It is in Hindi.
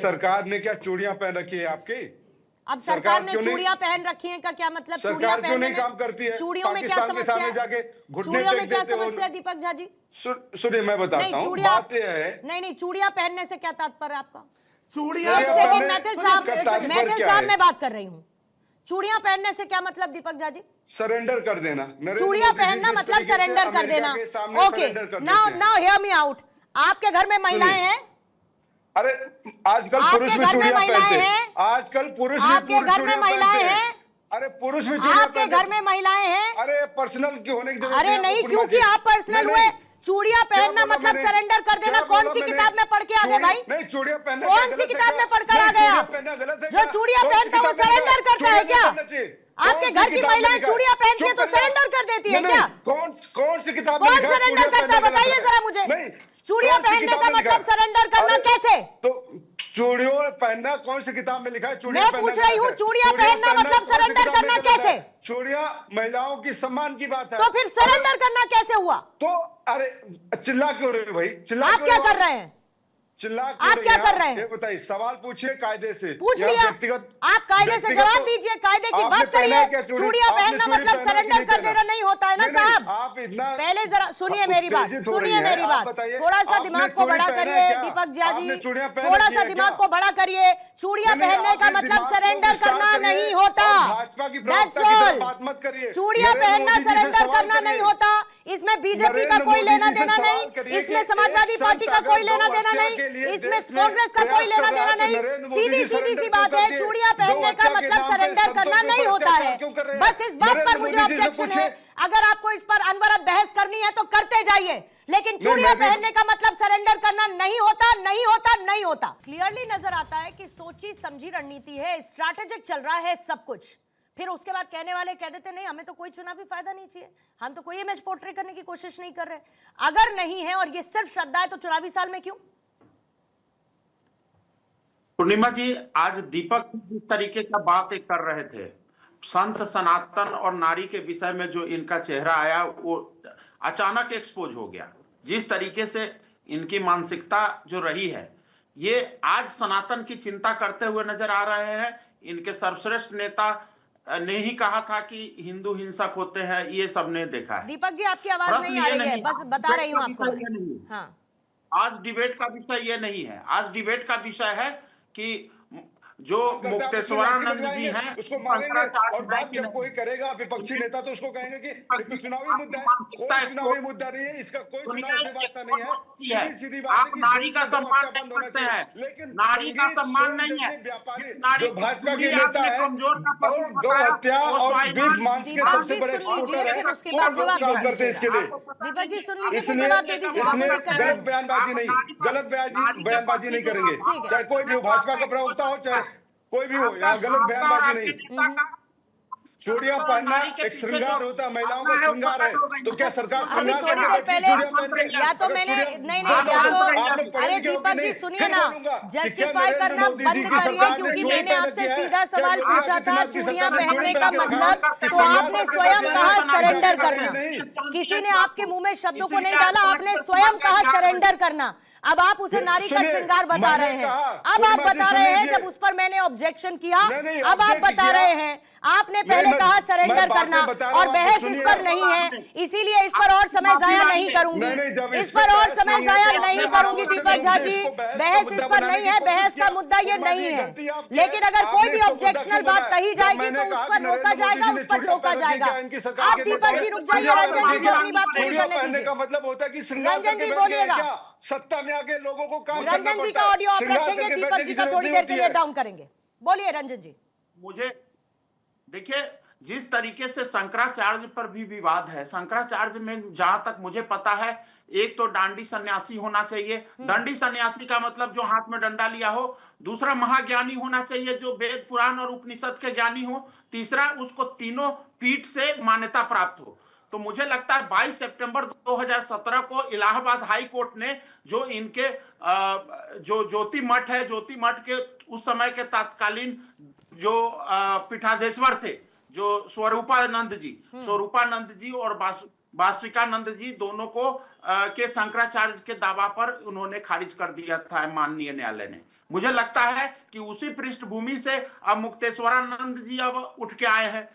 सरकार ने क्या चूड़ियां पहन रखी है आपकी? अब सरकार ने क्यों नहीं- चूड़ियां पहन रखी हैं का क्या मतलब? सरकार चूड़ियां क्यों नहीं पहनने काम करती है? चूड़ियों में क्या पाकिस्तान के समस्या सामने है? जाके घुटने चूड़ियों में टेक क्या देते हो। समस्या है दीपक झा जी? सुनिए मैं बताता नहीं हूँ, चूड़िया बात यह है, नहीं चूड़िया पहनने से क्या तात्पर्य है आपका? चूड़ियां एक पहनने सेकंड मैथिल साहब, का तात्पर्य मैथिल क्या साहब है? मैं बात कर रही हूँ। चूड़ियां पहनने से क्या मतलब दीपक झा जी? सरेंडर कर देना। चूड़ियां पहनना मतलब सरेंडर कर देना। Okay, now now hear me out. आपके घर में महिलाएं हैं? अरे आजकल पुरुष आपके भी घर में चूड़ियां महिलाएं पहनते हैं? हैं। आजकल पुरुष भी आपके घर में चूड़ियां महिलाएं पहनते हैं? अरे पुरुष भी चूड़ियां आपके पहनते घर में महिलाएं हैं? अरे पर्सनल की होने की जरूरत अरे नहीं, आपको क्योंकि पूर्णिमा जी। आप पर्सनल नहीं, हुए। नहीं। चूड़ियां पहनना क्या बोला मतलब मैंने? सरेंडर कर देना। क्या कौन बोला सी मैंने? किताब में पढ़ के आ गए भाई? नहीं, चूड़ियां पहनना कौन क्या सी गलत है किताब क्या? में पढ़कर आ नहीं, गए चूड़ियां आप? पहनना गलत है जो क्या? चूड़ियां कौन सी पहनता है वो किताब में सरेंडर लिखा है? करता है चूड़ियां क्या? पहनना चाहिए। आपके कौन सी घर की किताब में महिलाएं लिखा है? चूड़ियां पहनती है चुप तो कर जा। सरेंडर कर देती है नहीं, क्या? कौन सी किताब में कौन लिखा है? सरेंडर चूड़ियां करता है? पहनना बताइए गलत जरा है? मुझे। नहीं, चूड़ियां कौन सी पहनने किताब का में लिखा है? मतलब सरेंडर करना अरे, कैसे? तो चूड़ियों पहनना कौन सी किताब में लिखा है? चूड़ियां मैं पहनना पूछ रही गलत हूँ, है। चूड़ियां पहनना मतलब कौन सी सरेंडर किताब में करना गलत है? कैसे? चूड़ियां महिलाओं की सम्मान की बात है। तो फिर सरेंडर करना कैसे हुआ? तो अरे चिल्ला क्यों रहे हो भाई? चिल्ला आप क्यों क्या रहे हो कर रहे हैं? चिल्ला आप क्या कर रहे हैं? ये बताइए, सवाल पूछिए कायदे से। पूछ या लिया। व्यक्तिगत आप कायदे से जवाब दीजिए, कायदे की बात करिए। चूड़ियां पहनना मतलब सरेंडर कर देना नहीं होता है ना साहब। आप इतना पहले जरा सुनिए मेरी बात, उत्तेजित हो रही सुनिए हैं। मेरी आप बात। बताइए, थोड़ा सा आपने दिमाग को चूड़ी बड़ा पहना है करिए क्या? दीपक झा जी, आपने चूड़ियां पहन थोड़ा रखी सा है दिमाग क्या? को बड़ा करिए। चूड़ियां नहीं, पहनने का आपने मतलब दिमाग को सरेंडर विस्तार करना करिए नहीं होता। और भाजपा की That's प्रवक्ता की तरह all। बात मत करिए। चूड़ियां नरेंद्र पहनना मोदी जी से सरेंडर सवाल करना नहीं करिए। होता। इसमें बीजेपी का नरेंद्र कोई मोदी लेना जी से देना सवाल नहीं, करिए इसमें कि समाजवादी एक पार्टी का संत कोई अगर लेना गौ देना हत्या नहीं, के लिए इसमें देश में कांग्रेस का कोई प्रयास लेना कर रहा देना है तो नहीं। नरेंद्र मोदी सीधी जी सीधी सी सरेंडर बात क्यों है, कर दिए? चूड़ियां गौ पहनने का हत्या के मतलब नाम पे सरेंडर संतों करना के नहीं ऊपर होता अत्याचार है। क्यों कर रहे हैं? बस इस बात पर नरेंद्र मुझे मोदी जी से ऑब्जेक्शन है। पूछिए। अगर आपको इस पर अनवरत बहस करनी है तो करते जाइए, लेकिन नहीं, चूड़ियां मैं भी- पहनने का मतलब सरेंडर करना नहीं होता, नहीं होता, नहीं होता। क्लियरली नजर आता है कि सोची समझी रणनीति है, स्ट्रैटेजिक चल रहा है सब कुछ। फिर उसके बाद कहने वाले कह देते नहीं हमें तो कोई चुनावी फायदा नहीं चाहिए, हम तो कोई इमेज पोर्ट्रे करने की कोशिश नहीं कर रहे। अगर नहीं है और ये सिर्फ श्रद्धा है तो चुनावी साल में क्यों? पूर्णिमा जी, आज दीपक जिस तरीके का बात कर रहे थे, संत सनातन और नारी के विषय में जो इनका चेहरा आया वो अचानक एक्सपोज हो गया। जिस तरीके से इनकी मानसिकता जो रही है, ये आज सनातन की चिंता करते हुए नजर आ रहे हैं। इनके सर्वश्रेष्ठ नेता ने ही कहा था कि हिंदू हिंसक होते हैं, ये सबने देखा है। दीपक जी आपकी आवाज प्रश्न नहीं आ ये रही है, नहीं, बस बता रही हूँ आपको। ये नहीं है। हाँ, आज डिबेट का विषय ये नहीं है। आज डिबेट का विषय है कि जो मुक्तेश्वरानंद जी हैं उसको मारेंगे और बात जब कोई करेगा विपक्षी नेता तो उसको कहेंगे कि चुनावी मुद्दा है। कोई चुनावी मुद्दा नहीं है, इसका कोई चुनाव से वास्ता नहीं है। सीधी सीधी बात आप है कि नारी का देश में सम्मान गौ हत्या नहीं बंद होना करते चाहिए। हैं, लेकिन नारी का संगीत, सम्मान सोम नहीं है। जैसे व्यापारी नारी जो भाजपा के चूड़ी नेता आपने है कमजोर का और प्रतीक गौ बताया, हत्या वो और स्वाभिमान बीफ मांस के दीपक सबसे जी बड़े सुन लीजिए, एक्सपोर्टर है, फिर उसके वो बाद जवाब काम दे करते हैं इसके लिए। दीपक जी सुन लीजिए, फिर इसलिए जवाब दे दीजिएगा, कोई इसलिए दिक्कत गलत नहीं। बयानबाजी नहीं, गलत बयानबाजी नहीं करेंगे। ठीक है। चाहे कोई भी हो, भाजपा का प्रवक्ता हो चाहे कोई भी हो, यहाँ गलत बयानबाजी नहीं। चूड़ियां पहनना एक श्रृंगार होता है, महिलाओं का श्रृंगार है। तो क्या सरकार अभी श्रृंगार थोड़ी करके देर बैठी पहले चूड़ियां पहन के? या तो अगर मैंने चूड़ियां- नहीं हाँ, नहीं या आप लोग तो पढ़े अरे लिखे हो कि दीपक जी नहीं? सुनिए फिर ना, बोलूंगा कि क्या जस्टिफाई नरेंद्र करना मोदी बंद जी की करिए, सरकार ने क्योंकि चूड़ी मैंने पहन आपसे रखी है? सीधा क्या सवाल योगी पूछा था आदित्यनाथ की चूड़ियां सरकार ने पहनने चूड़ी का पहन के रखा? मतलब, कि तो श्रृंगार आपने करके स्वयं बैठे कहा हैं? सरेंडर क्या करना। नहीं? किसी ने आपके मुंह में शब्दों को नहीं डाला, आपने स्वयं कहा सरेंडर करना। अब आप उसे नारी का सुनिए, श्रृंगार बता मैंने रहे हैं। कहा, अब आप पूर्णिमा जी बता सुन रहे हैं लीजिए। जब उस पर मैंने ऑब्जेक्शन किया, नहीं, अब आप object बता किया। रहे हैं आपने पहले मैं- कहा सरेंडर मैं बातें करना बता रहा और हूं, बहस आप इस सुनिए। पर नहीं है, इसीलिए इस पर और समय जाया नहीं करूंगी। नहीं, जब इस इस पर पे और बहस समय नहीं है जाया तो नहीं आपने करूंगी अनावश्यक दीपक झा रूप से जी। इसको बहस का बहस मुद्दा इस पर बनाने नहीं की है, कोशिश बहस का किया। मुद्दा ये पूर्णिमा नहीं जी, है। गलती आपकी लेकिन है। अगर कोई आपने भी इसको मुद्दा ऑब्जेक्शनल क्यों बात बनाया? कही जब जाएगी मैंने तो उस कहा पर कि रोका नरेंद्र जाएगा, मोदी उस जी पर ने टोका चूड़ियां पहन जाएगा। रखी है, इनकी सरकार आप के दीपक नेता जी हैं। रुक जाइए, चूड़ियां रंजन जी पहनने को का- अपनी बात पूरी चूड़ियां करने पहनने दीजिए। का मतलब होता है कि श्रृंगार रंजन करके जी बैठ गए बोलिएगा। क्या? सत्ता में आके लोगों को काम करना रंजन जी पड़ता का है। ऑडियो आप श्रृंगार रखेंगे, करके दीपक बैठने जी की का जरूरत थोड़ी नहीं देर के होती लिए है। डाउन करेंगे। बोलिए रंजन जी। मुझे देखिए, जिस तरीके से शंकराचार्य पर भी विवाद है, शंकराचार्य में जहां तक मुझे पता है, एक तो डांडी सन्यासी होना चाहिए। डांडी सन्यासी का मतलब जो हाथ में डंडा लिया हो। दूसरा महाज्ञानी होना चाहिए जो वेद पुराण और उपनिषद के ज्ञानी हो। तीसरा उसको तीनों पीठ से मान्यता प्राप्त हो। तो मुझे लगता है 22 सितंबर 2017 को इलाहाबाद हाई कोर्ट ने जो इनके जो ज्योति मठ है, ज्योति मठ के उस समय के तत्कालीन जो पीठाधीश्वर थे, जो स्वरूपानंद जी और वासुकानंद जी, दोनों को के शंकराचार्य के दावा पर उन्होंने खारिज कर दिया था माननीय न्यायालय ने। मुझे लगता है कि उसी पृष्ठभूमि से अब मुक्तेश्वरानंद जी अब उठ के आए हैं।